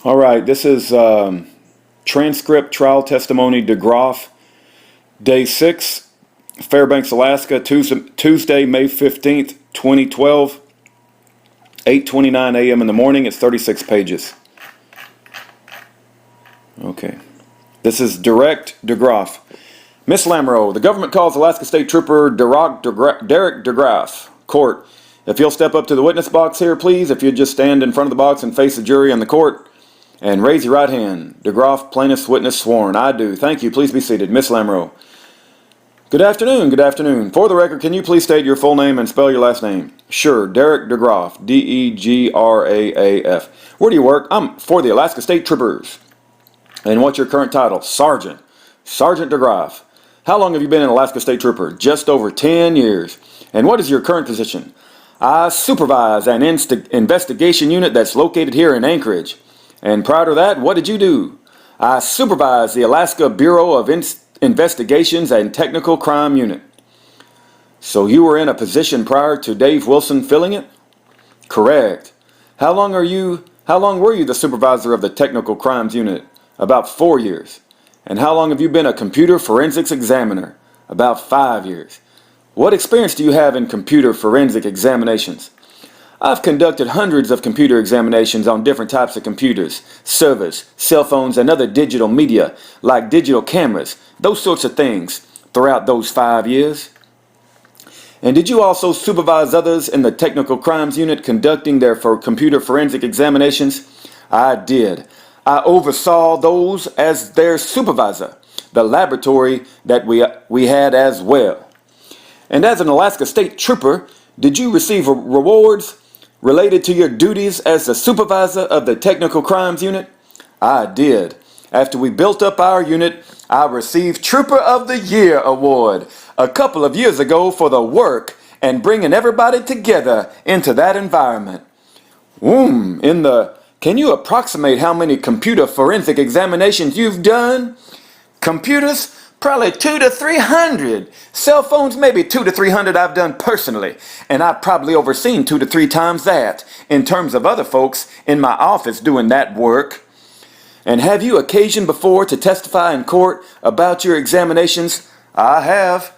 All right, this is Transcript-Trial-Testimony-DeGraaf-Day-6, Fairbanks, Alaska, Tuesday, May 15th, 2012, 8:29 a.m. in the morning. It's 36 pages. Okay. This is direct DeGraaf. Miss Lamoureux, the government calls Alaska State Trooper Derek DeGraaf. Court, if you'll step up to the witness box here, please. If you'd just stand in front of the box and face the jury and the court. And raise your right hand. DeGraaf, plaintiff's witness sworn. I do. Thank you. Please be seated. Miss Lamoureux. Good afternoon. Good afternoon. For the record, can you please state your full name and spell your last name? Sure. Derek DeGraaf. D-E-G-R-A-A-F. Where do you work? I'm for the Alaska State Troopers. And what's your current title? Sergeant. Sergeant DeGraaf. How long have you been an Alaska State Trooper? Just over 10 years. And what is your current position? I supervise an investigation unit that's located here in Anchorage. And prior to that, what did you do? I supervise the Alaska Bureau of Investigations and Technical Crime Unit. So you were in a position prior to Dave Wilson filling it? Correct. How long were you the supervisor of the Technical Crimes Unit? About 4 years. And how long have you been a computer forensics examiner? About 5 years. What experience do you have in computer forensic examinations? I've conducted hundreds of computer examinations on different types of computers, servers, cell phones, and other digital media, like digital cameras, those sorts of things, throughout those 5 years. And did you also supervise others in the Technical Crimes Unit conducting their computer forensic examinations? I did. I oversaw those as their supervisor, the laboratory that we had as well. And as an Alaska State Trooper, did you receive rewards related to your duties as the supervisor of the Technical Crimes Unit? I did. After we built up our unit, I received Trooper of the Year award a couple of years ago for the work and bringing everybody together into that environment. Can you approximate how many computer forensic examinations you've done? Computers? Probably 200 to 300. Cell phones, maybe 200 to 300 I've done personally. And I've probably overseen 2 to 3 times that in terms of other folks in my office doing that work. And have you occasion before to testify in court about your examinations? I have.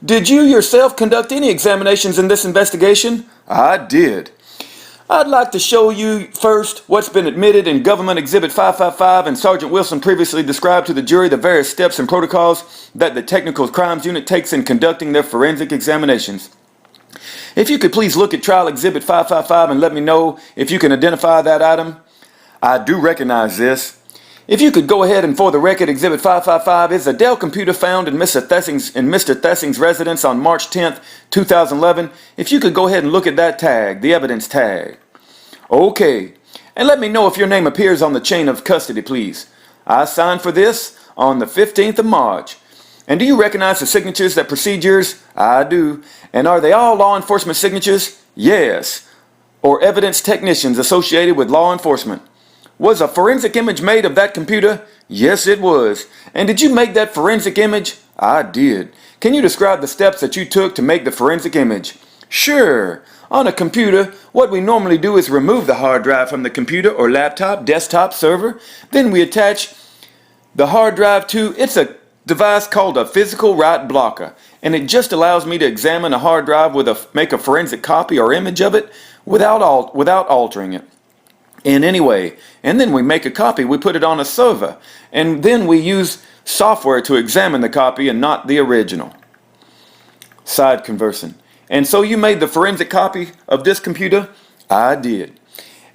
Did you yourself conduct any examinations in this investigation? I did. I'd like to show you first what's been admitted in Government Exhibit 555, and Sergeant Wilson previously described to the jury the various steps and protocols that the Technical Crimes Unit takes in conducting their forensic examinations. If you could please look at Trial Exhibit 555 and let me know if you can identify that item. I do recognize this. If you could go ahead and for the record, Exhibit 555 is a Dell computer found in Mr. Thessing's residence on March 10th, 2011. If you could go ahead and look at that tag, the evidence tag. Okay, and let me know if your name appears on the chain of custody, please. I signed for this on the 15th of March. And do you recognize the signatures that precede yours? I do. And are they all law enforcement signatures? Yes. Or evidence technicians associated with law enforcement? Was a forensic image made of that computer? Yes, it was. And did you make that forensic image? I did. Can you describe the steps that you took to make the forensic image? Sure. On a computer, what we normally do is remove the hard drive from the computer or laptop, desktop, server. Then we attach the hard drive to, it's a device called a physical write blocker. And it just allows me to examine a hard drive make a forensic copy or image of it without altering it in any way. And then we make a copy, we put it on a server, and then we use software to examine the copy and not the original. Side conversing. And so you made the forensic copy of this computer? I did.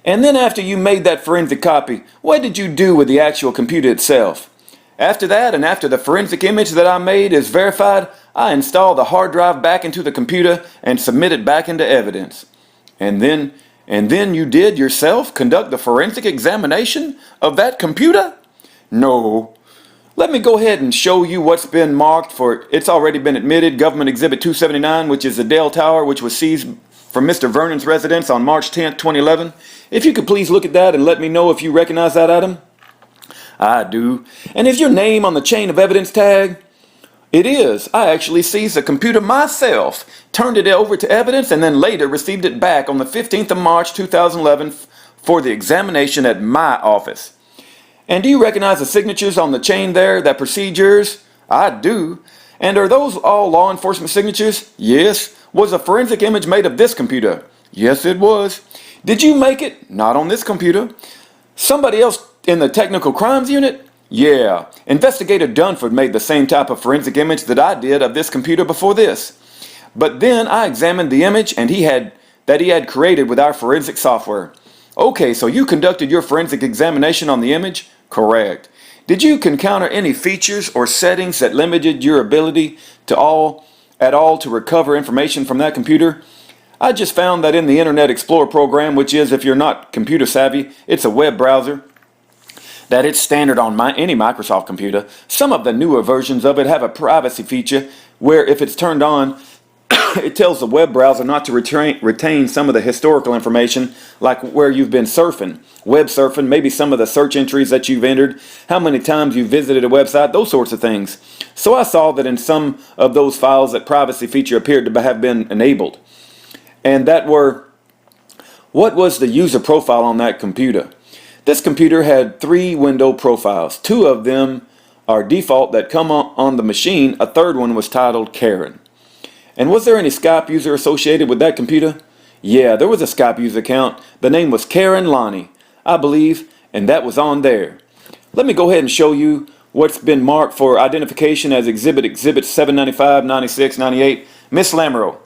And then after you made that forensic copy, what did you do with the actual computer itself? After that, and after the forensic image that I made is verified, I install the hard drive back into the computer and submit it back into evidence. And then you did yourself conduct the forensic examination of that computer? No. Let me go ahead and show you what's been marked for, it's already been admitted, Government Exhibit 279, which is the Dell Tower, which was seized from Mr. Vernon's residence on March 10th, 2011. If you could please look at that and let me know if you recognize that item. I do. And is your name on the chain of evidence tag? It is. I actually seized the computer myself, turned it over to evidence, and then later received it back on the 15th of March 2011 for the examination at my office. And do you recognize the signatures on the chain there that precede yours? I do. And are those all law enforcement signatures? Yes. Was a forensic image made of this computer? Yes, it was. Did you make it? Not on this computer. Somebody else in the technical crimes unit? Yeah. Investigator Dunford made the same type of forensic image that I did of this computer before this. But then I examined the image and he had created with our forensic software. Okay, so you conducted your forensic examination on the image? Correct. Did you encounter any features or settings that limited your ability at all to recover information from that computer? I just found that in the Internet Explorer program, which is, if you're not computer savvy, it's a web browser, that it's standard on any Microsoft computer. Some of the newer versions of it have a privacy feature where if it's turned on, it tells the web browser not to retain some of the historical information, like where you've been surfing, web surfing, maybe some of the search entries that you've entered, how many times you visited a website, those sorts of things. So I saw that in some of those files that privacy feature appeared to have been enabled. And what was the user profile on that computer? This computer had 3 window profiles. 2 of them are default that come on the machine. A third one was titled Karen. And was there any Skype user associated with that computer? Yeah, there was a Skype user account. The name was Karen Lonnie, I believe, and that was on there. Let me go ahead and show you what's been marked for identification as Exhibits 795, 96, 98. Miss Lamoureux.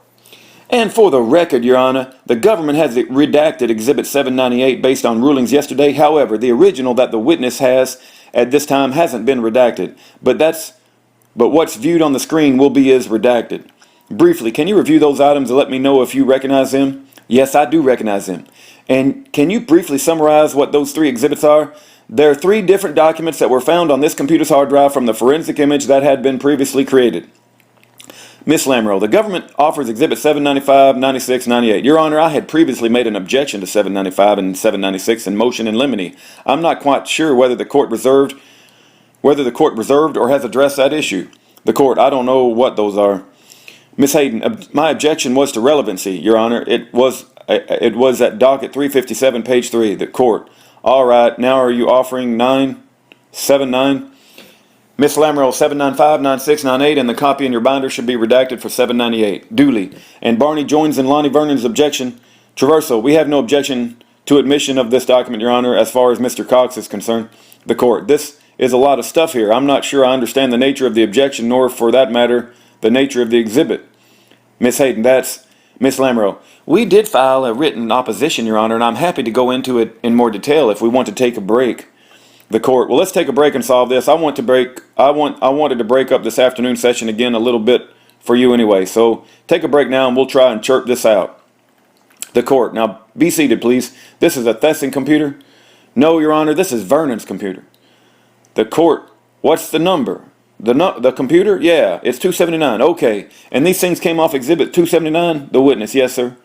And for the record, Your Honor, the government has redacted Exhibit 798 based on rulings yesterday. However, the original that the witness has at this time hasn't been redacted. But what's viewed on the screen will be as redacted. Briefly, can you review those items and let me know if you recognize them? Yes, I do recognize them. And can you briefly summarize what those 3 exhibits are? There are 3 different documents that were found on this computer's hard drive from the forensic image that had been previously created. Miss Lamoureux, the government offers Exhibit 795, 96, 98. Your Honor, I had previously made an objection to 795 and 796 in motion in limine. I'm not quite sure whether the court reserved or has addressed that issue. The court, I don't know what those are. Miss Hayden, my objection was to relevancy, Your Honor. It was at docket 357, page 3, the court. All right, now are you offering 979? Miss Lamoureux, 795, 96, 98, and the copy in your binder should be redacted for 798. Duly. And Barney joins in Lonnie Vernon's objection. Traverso, we have no objection to admission of this document, Your Honor, as far as Mr. Cox is concerned. The court, this is a lot of stuff here. I'm not sure I understand the nature of the objection, nor, for that matter, the nature of the exhibit. Miss Hayden, that's Miss Lamoureux. We did file a written opposition, Your Honor, and I'm happy to go into it in more detail if we want to take a break. The court, well, let's take a break and solve this. I wanted to break up this afternoon session again a little bit for you anyway. So take a break now and we'll try and chirp this out. The court, now be seated, please. This is a Thesson computer? No, Your Honor, this is Vernon's computer. The court, what's the number? The computer? Yeah, it's 279. Okay. And these things came off Exhibit 279? The witness, yes, sir.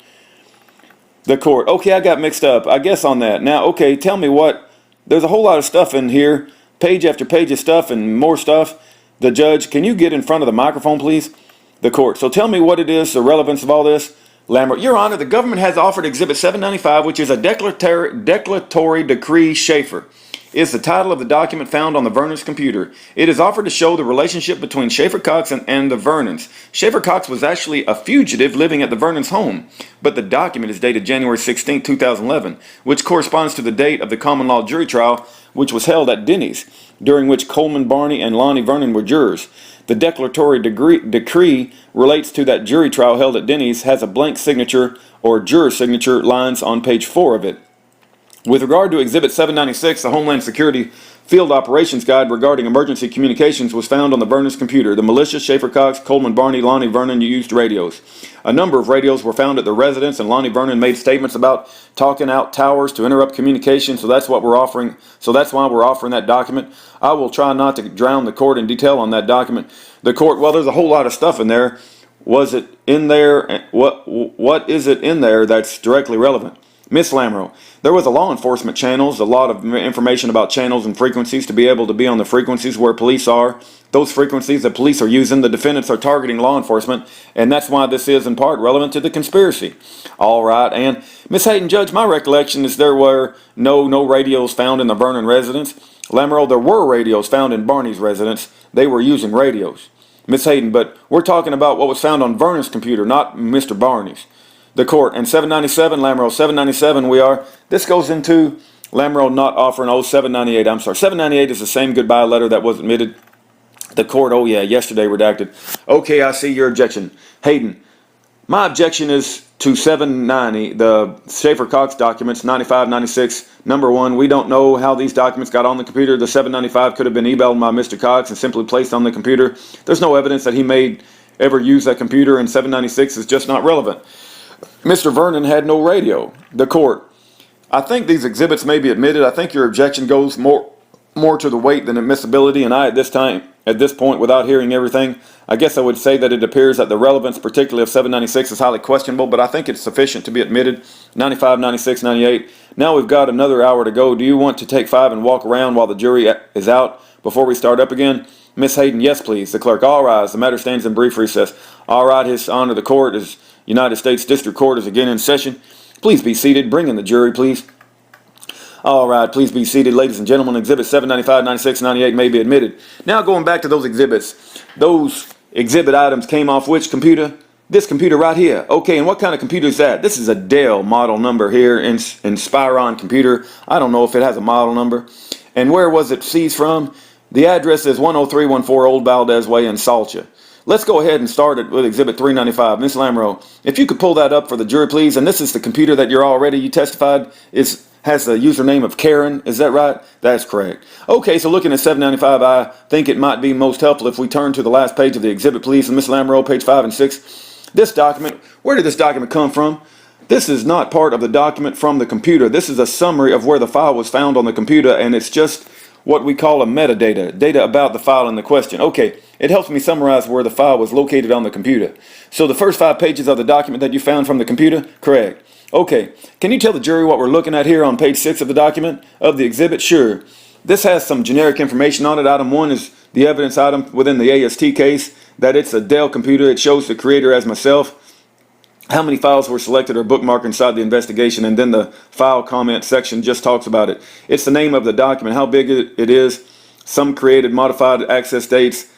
The court, okay, I got mixed up, I guess, on that. Now, okay, tell me what. There's a whole lot of stuff in here, page after page of stuff and more stuff. The judge, can you get in front of the microphone, please? The court, so tell me what it is, the relevance of all this. Lamoureux, Your Honor, the government has offered Exhibit 795, which is a declaratory decree Schaeffer. Is the title of the document found on the Vernon's computer. It is offered to show the relationship between Schaeffer Cox and the Vernons. Schaeffer Cox was actually a fugitive living at the Vernons' home, but the document is dated January 16, 2011, which corresponds to the date of the common law jury trial, which was held at Denny's, during which Coleman Barney and Lonnie Vernon were jurors. The declaratory decree relates to that jury trial held at Denny's, has a blank signature or juror signature lines on page 4 of it. With regard to Exhibit 796, the Homeland Security Field Operations Guide regarding emergency communications was found on the Vernon's computer. The militia, Schaeffer Cox, Coleman Barney, Lonnie Vernon used radios. A number of radios were found at the residence, and Lonnie Vernon made statements about talking out towers to interrupt communication, so that's what we're offering. So that's why we're offering that document. I will try not to drown the court in detail on that document. The court, well, there's a whole lot of stuff in there. Was it in there? What is it in there that's directly relevant? Miss Lamro, there was a law enforcement channels, a lot of information about channels and frequencies to be able to be on the frequencies where police are. Those frequencies that police are using, the defendants are targeting law enforcement, and that's why this is in part relevant to the conspiracy. All right, and Miss Hayden, Judge, my recollection is there were no radios found in the Vernon residence. Lamro, there were radios found in Barney's residence. They were using radios. Miss Hayden, but we're talking about what was found on Vernon's computer, not Mr. Barney's. The court, and 797, Lamro, 797 we are. This goes into Lamro not offering, 798, I'm sorry. 798 is the same goodbye letter that was admitted. The court, oh yeah, yesterday redacted. Okay, I see your objection. Hayden, my objection is to 790, the Schaeffer Cox documents, 95, 96. Number one, we don't know how these documents got on the computer. The 795 could have been emailed by Mr. Cox and simply placed on the computer. There's no evidence that he ever used that computer, and 796 is just not relevant. Mr. Vernon had no radio. The court, I think these exhibits may be admitted. I think your objection goes more to the weight than admissibility, and at this point, without hearing everything, I guess I would say that it appears that the relevance, particularly of 796, is highly questionable, but I think it's sufficient to be admitted. 95, 96, 98. Now we've got another hour to go. Do you want to take 5 and walk around while the jury is out before we start up again? Miss Hayden, yes, please. The clerk, all rise. The matter stands in brief recess. All right, His Honor, the court is United States District Court is again in session. Please be seated. Bring in the jury, please. All right, please be seated. Ladies and gentlemen, Exhibits 795, 96, 98 may be admitted. Now going back to those exhibits. Those exhibit items came off which computer? This computer right here. Okay, and what kind of computer is that? This is a Dell model number here in Spyron computer. I don't know if it has a model number. And where was it seized from? The address is 10314 Old Valdez Way in Salcha. Let's go ahead and start it with Exhibit 395. Miss Lamro, if you could pull that up for the jury, please. And this is the computer that you testified has the username of Karen. Is that right? That's correct. Okay, so looking at 795, I think it might be most helpful if we turn to the last page of the exhibit, please. And Miss Lamro, page 5 and 6. This document, where did this document come from? This is not part of the document from the computer. This is a summary of where the file was found on the computer, and it's just what we call a metadata, data about the file in the question. Okay, it helps me summarize where the file was located on the computer. So the first 5 pages of the document that you found from the computer? Correct. Okay, can you tell the jury what we're looking at here on page 6 of the document, of the exhibit? Sure. This has some generic information on it. Item 1 is the evidence item within the AST case, that it's a Dell computer. It shows the creator as myself, how many files were selected or bookmarked inside the investigation, and then the file comment section just talks about it. It's the name of the document, how big it is, some created, modified access dates,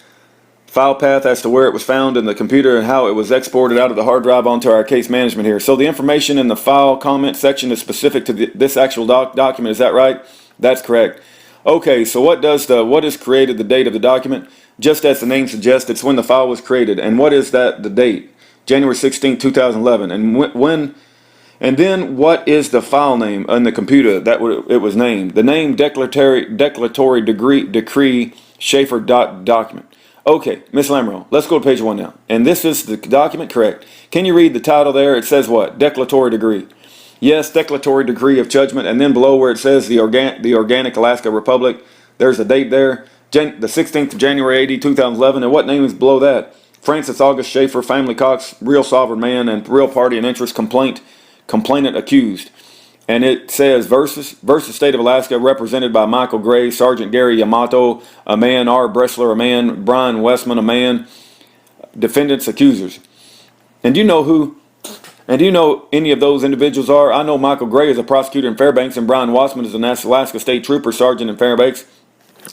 file path as to where it was found in the computer, and how it was exported out of the hard drive onto our case management here. So the information in the file comment section is specific to this actual document. Is that right? That's correct. Okay, so what is created, the date of the document? Just as the name suggests, it's when the file was created. And what is that, the date? January 16, 2011. And then what is the file name on the computer that it was named? The name declaratory decree Schaeffer document. Okay, Miss Lamro, let's go to page 1 now. And this is the document, correct. Can you read the title there? It says what? Declaratory degree. Yes, declaratory degree of judgment. And then below where it says the Organic Alaska Republic, there's a date there, the 16th of January 80, 2011. And what name is below that? Francis August Schaeffer, family Cox, real sovereign man and real party and interest complainant accused. And it says versus State of Alaska, represented by Michael Gray, Sergeant Gary Yamato, a man, R. Bressler, a man, Brian Westman, a man, defendants, accusers. And do you know any of those individuals are? I know Michael Gray is a prosecutor in Fairbanks, and Brian Westman is an Alaska State Trooper Sergeant in Fairbanks.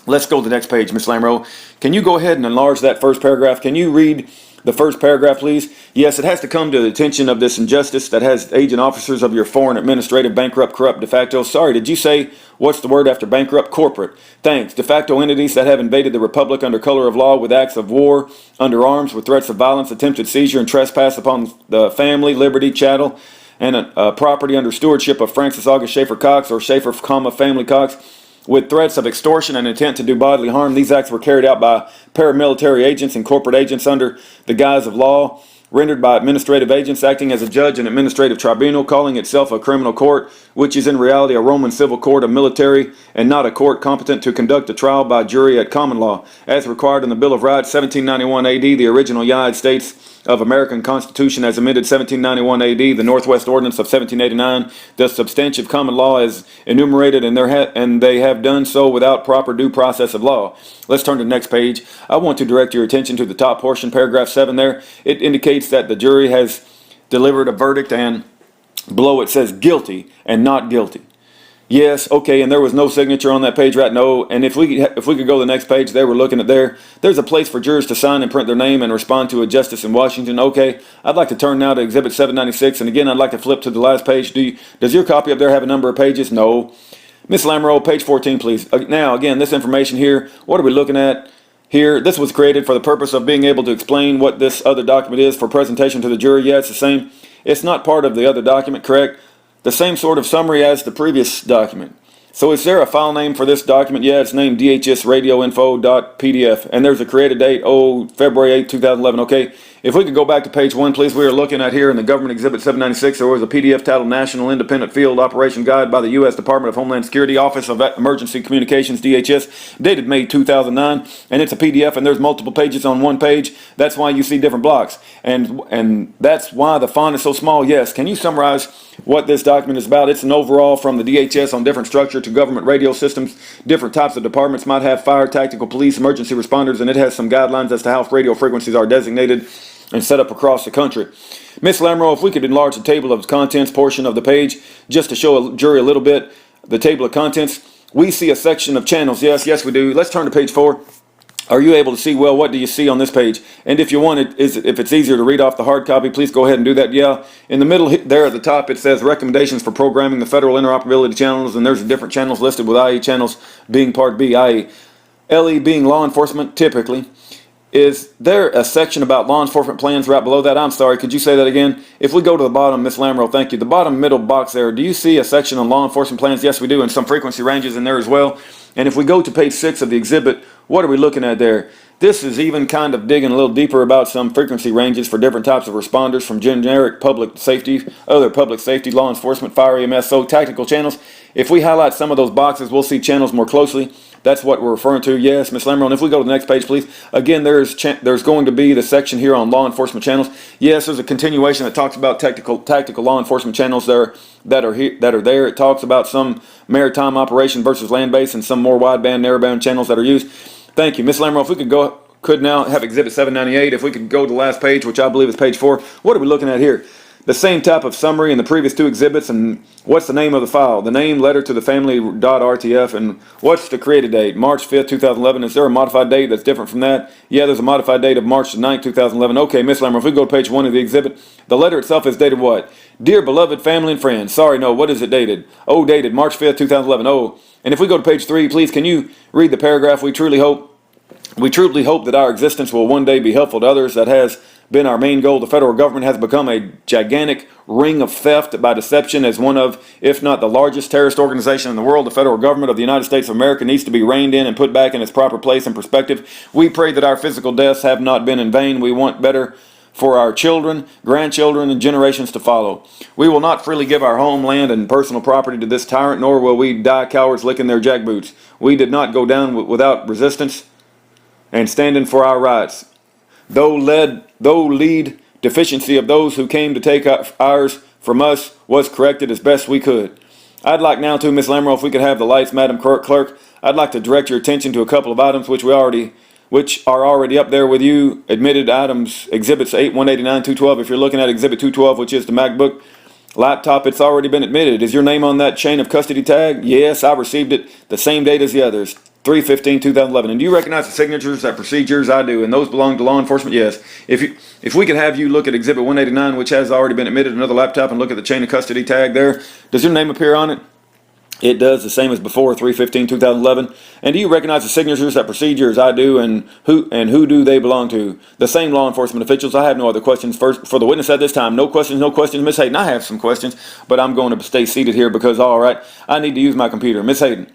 Let's go to the next page, Miss Lamro. Can you go ahead and enlarge that first paragraph? Can you read the first paragraph, please? Yes, it has to come to the attention of this injustice that has agent officers of your foreign administrative bankrupt, corrupt, de facto. Sorry, did you say, what's the word after bankrupt? Corporate. Thanks. De facto entities that have invaded the Republic under color of law with acts of war, under arms, with threats of violence, attempted seizure, and trespass upon the family, liberty, chattel, and property under stewardship of Francis August Schaeffer Cox or Schaeffer, family Cox, with threats of extortion and intent to do bodily harm. These acts were carried out by paramilitary agents and corporate agents under the guise of law, rendered by administrative agents acting as a judge and administrative tribunal, calling itself a criminal court, which is in reality a Roman civil court of military and not a court competent to conduct a trial by jury at common law, as required in the Bill of Rights, 1791 AD, the original United States of American Constitution as amended 1791 AD, the Northwest Ordinance of 1789, the substantive common law is enumerated, and they have done so without proper due process of law. Let's turn to the next page. I want to direct your attention to the top portion, paragraph 7 there. It indicates that the jury has delivered a verdict, and below it says guilty and not guilty. Yes, okay, and there was no signature on that page, right? No, and if we could go to the next page, they were looking at there's a place for jurors to sign and print their name and respond to a justice in Washington. Okay, I'd like to turn now to Exhibit 796, and again, I'd like to flip to the last page. Does your copy up there have a number of pages? No. Miss Lamoureux, page 14, please. Now, again, this information here, what are we looking at here? This was created for the purpose of being able to explain what this other document is for presentation to the jury. Yeah, it's the same. It's not part of the other document, correct? The same sort of summary as the previous document. So is there a file name for this document? Yeah, it's named dhsradioinfo.pdf, and there's a created date, February 8, 2011. Okay, if we could go back to page 1, please. We are looking at here in the Government Exhibit 796, there was a PDF titled National Independent Field Operation Guide by the U.S. Department of Homeland Security, Office of Emergency Communications, DHS, dated May 2009, and it's a PDF, and there's multiple pages on one page. That's why you see different blocks, and that's why the font is so small. Yes, can you summarize what this document is about? It's an overall from the DHS on different structure to government radio systems. Different types of departments might have fire, tactical, police, emergency responders, and it has some guidelines as to how radio frequencies are designated and set up across the country. Miss Lamoureux, if we could enlarge the table of contents portion of the page just to show a jury a little bit, the table of contents, we see a section of channels. Yes, we do. Let's turn to page 4. Are you able to see, well, what do you see on this page? And if you want it, if it's easier to read off the hard copy, please go ahead and do that. Yeah, in the middle there at the top, it says recommendations for programming the federal interoperability channels, and there's different channels listed with IE channels being part B, i.e. LE being law enforcement typically. Is there a section about law enforcement plans right below that? I'm sorry, could you say that again? If we go to the bottom, Miss Lamoureux, thank you. The bottom middle box there, do you see a section on law enforcement plans? Yes, we do, and some frequency ranges in there as well. And if we go to page 6 of the exhibit, what are we looking at there? This is even kind of digging a little deeper about some frequency ranges for different types of responders, from generic public safety, other public safety, law enforcement, fire, EMS, so tactical channels. If we highlight some of those boxes, we'll see channels more closely. That's what we're referring to. Yes, Ms. Lamoureux. And if we go to the next page, please. Again, there's going to be the section here on law enforcement channels. Yes, there's a continuation that talks about tactical law enforcement channels that are there. It talks about some maritime operation versus land-based and some more wideband, narrowband channels that are used. Thank you, Ms. Lamoureux. If we could now have Exhibit 798. If we could go to the last page, which I believe is page 4. What are we looking at here? The same type of summary in the previous two exhibits, and what's the name of the file? The name, letter to the family.rtf, and what's the created date? March 5th, 2011. Is there a modified date that's different from that? Yeah, there's a modified date of March 9th, 2011. Okay, Miss Lamoureux, if we go to page 1 of the exhibit, the letter itself is dated what? Dear beloved family and friends. Sorry, no, what is it dated? Dated March 5th, 2011. And if we go to page 3, please, can you read the paragraph? We truly hope that our existence will one day be helpful to others. That has been our main goal. The federal government has become a gigantic ring of theft by deception. As one of, if not the largest terrorist organization in the world, the federal government of the United States of America needs to be reined in and put back in its proper place and perspective. We pray that our physical deaths have not been in vain. We want better for our children, grandchildren, and generations to follow. We will not freely give our homeland and personal property to this tyrant, nor will we die cowards licking their jackboots. We did not go down without resistance and standing for our rights. Though lead deficiency of those who came to take ours from us was corrected as best we could. I'd like now to, Miss Lamoureux, if we could have the lights, Madam Clerk, I'd like to direct your attention to a couple of items which are already up there with you. Admitted items, Exhibits 8, 189, 212. If you're looking at Exhibit 212, which is the MacBook laptop, it's already been admitted. Is your name on that chain of custody tag? Yes, I received it the same date as the others. 3/15/2011. And do you recognize the signatures, that procedures? I do. And those belong to law enforcement? Yes. If we could have you look at Exhibit 189, which has already been admitted, another laptop, and look at the chain of custody tag there. Does your name appear on it? It does, the same as before, 3/15/2011. And do you recognize the signatures, that procedures? I do. And who do they belong to? The same law enforcement officials. I have no other questions. First, for the witness at this time, no questions. Miss Hayden, I have some questions, but I'm going to stay seated here because, all right, I need to use my computer. Miss Hayden,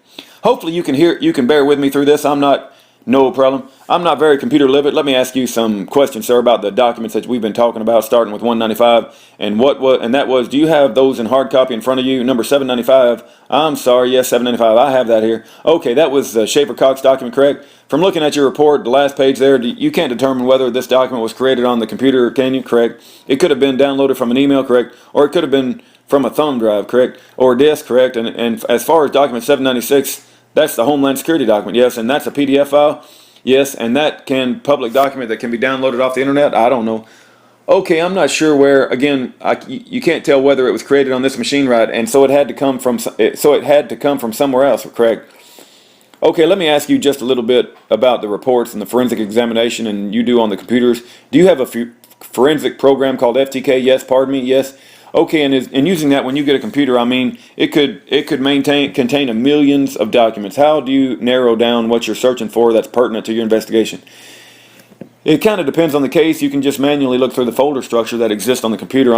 hopefully you can bear with me through this. I'm not No problem. I'm not very computer literate. Let me ask you some questions, sir, about the documents that we've been talking about, starting with 195. And that was, do you have those in hard copy in front of you? Number 795. I'm sorry, yes, 795. I have that here. Okay, that was the Schaeffer Cox document, correct? From looking at your report, the last page there, you can't determine whether this document was created on the computer, can you? Correct. It could have been downloaded from an email, correct? Or it could have been from a thumb drive, correct? Or a disk, correct? And as far as document 796, that's the Homeland Security document, yes, and that's a PDF file, yes, and that can public document that can be downloaded off the internet. I don't know. Okay, I'm not sure where. Again, you can't tell whether it was created on this machine, right? And so it had to come from somewhere else, correct? Okay, let me ask you just a little bit about the reports and the forensic examination, and you do on the computers. Do you have a forensic program called FTK? Yes, pardon me. Yes. Okay, and using that, when you get a computer, I mean, it could contain millions of documents. How do you narrow down what you're searching for that's pertinent to your investigation? It kind of depends on the case. You can just manually look through the folder structure that exists on the computer.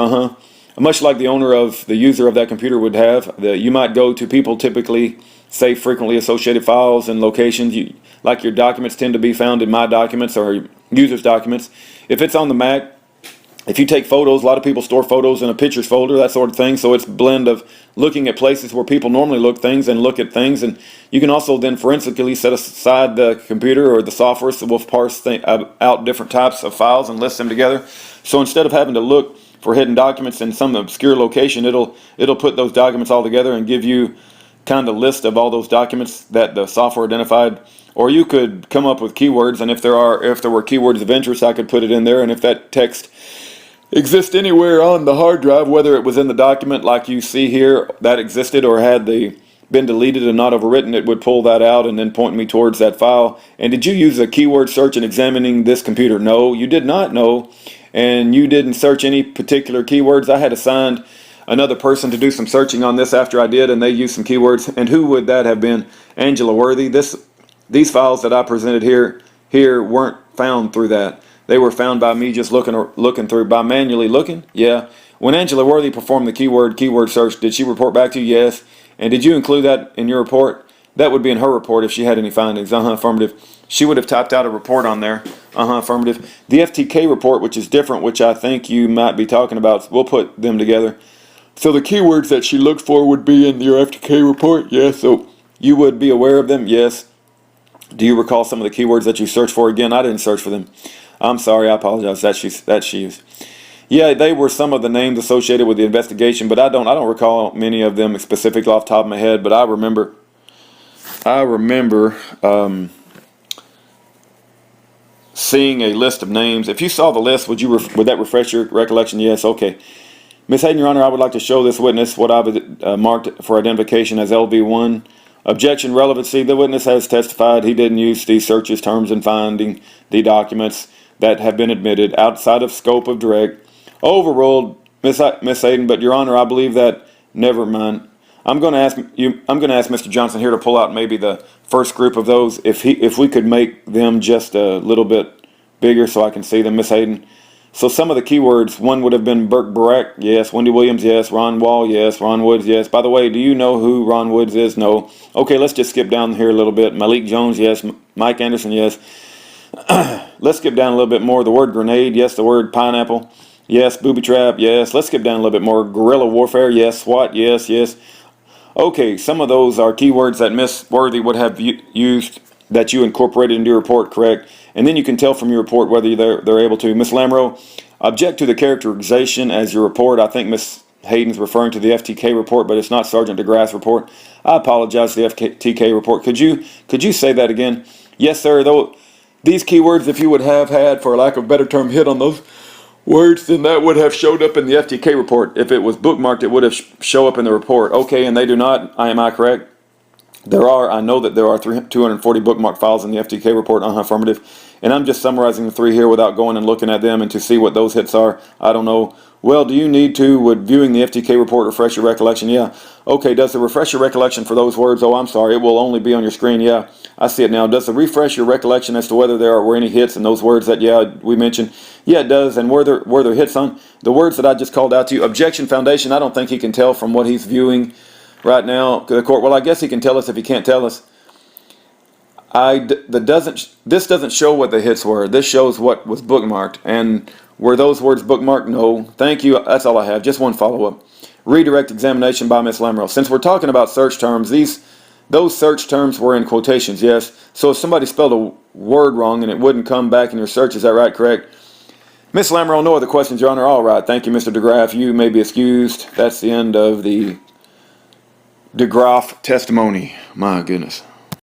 Much like the user of that computer would have. You might go to people typically say frequently associated files and locations. Like your documents tend to be found in My Documents or Users Documents. If it's on the Mac, if you take photos, a lot of people store photos in a pictures folder, that sort of thing. So it's a blend of looking at places where people normally look at things. And you can also then forensically set aside the computer or the software that will parse out different types of files and list them together. So instead of having to look for hidden documents in some obscure location, it'll put those documents all together and give you kind of list of all those documents that the software identified. Or you could come up with keywords, and if there were keywords of interest, I could put it in there. And if that text exists anywhere on the hard drive, whether it was in the document like you see here that existed or had been deleted and not overwritten, it would pull that out and then point me towards that file. And did you use a keyword search in examining this computer? No, you did not. No, and you didn't search any particular keywords. I had assigned another person to do some searching on this after I did, and they used some keywords. And who would that have been? Angela Worthy. These files that I presented here weren't found through that. They were found by me just looking through, by manually looking. Yeah. When Angela Worthy performed the keyword search, did she report back to you? Yes. And did you include that in your report? That would be in her report if she had any findings. Affirmative. She would have typed out a report on there. Affirmative. The FTK report, which is different, which I think you might be talking about, we'll put them together. So the keywords that she looked for would be in your FTK report? Yes. So you would be aware of them? Yes. Do you recall some of the keywords that you searched for? Again, I didn't search for them. I'm sorry, I apologize. That she is. Yeah, they were some of the names associated with the investigation, but I don't recall many of them specifically off the top of my head. But I remember seeing a list of names. If you saw the list, would that refresh your recollection? Yes. Okay. Ms. Hayden, Your Honor, I would like to show this witness what I've marked for identification as LV1. Objection, relevancy. The witness has testified he didn't use these searches terms in finding the documents that have been admitted outside of scope of direct. Overruled, Miss Hayden, but Your Honor, I believe that. Never mind. I'm going to ask Mr. Johnson here to pull out maybe the first group of those. If we could make them just a little bit bigger so I can see them, Miss Hayden. So some of the keywords, one would have been Burke Barrett, yes. Wendy Williams, yes. Ron Wall, yes. Ron Woods, yes. By the way, do you know who Ron Woods is? No. Okay, let's just skip down here a little bit. Malik Jones, yes. Mike Anderson, yes. Let's skip down a little bit more. The word grenade, yes. The word pineapple, yes. Booby trap, yes. Let's skip down a little bit more. Guerrilla warfare, yes. SWAT, yes, yes. Okay, some of those are keywords that Miss Worthy would have used that you incorporated into your report, correct? And then you can tell from your report whether they're able to. Miss Lamro, object to the characterization as your report. I think Miss Hayden's referring to the FTK report, but it's not Sergeant DeGraaf's report. I apologize for the FTK report. Could you say that again? Yes, sir. Though these keywords, if you would have had, for lack of a better term, hit on those words, then that would have showed up in the FTK report. If it was bookmarked, it would have show up in the report. Okay, and they do not. Am I correct? I know that there are 240 bookmark files in the FTK report. Affirmative. And I'm just summarizing the three here without going and looking at them and to see what those hits are. I don't know. Well, do you need to, would viewing the FTK report refresh your recollection? Yeah. Okay, does it refresh your recollection for those words? Oh, I'm sorry, it will only be on your screen. Yeah, I see it now. Does it refresh your recollection as to whether there were any hits in those words that, we mentioned? Yeah, it does. And were there hits on the words that I just called out to you? Objection, foundation. I don't think he can tell from what he's viewing right now. The court, well, I guess he can tell us if he can't tell us. This doesn't show what the hits were. This shows what was bookmarked. And were those words bookmarked? No. Thank you. That's all I have. Just one follow-up. Redirect examination by Ms. Lamoureux. Since we're talking about search terms, those search terms were in quotations, yes? So if somebody spelled a word wrong and it wouldn't come back in your search, is that right, correct? Ms. Lamoureux, no other questions, Your Honor. All right. Thank you, Mr. DeGraaf. You may be excused. That's the end of the DeGraaf testimony. My goodness.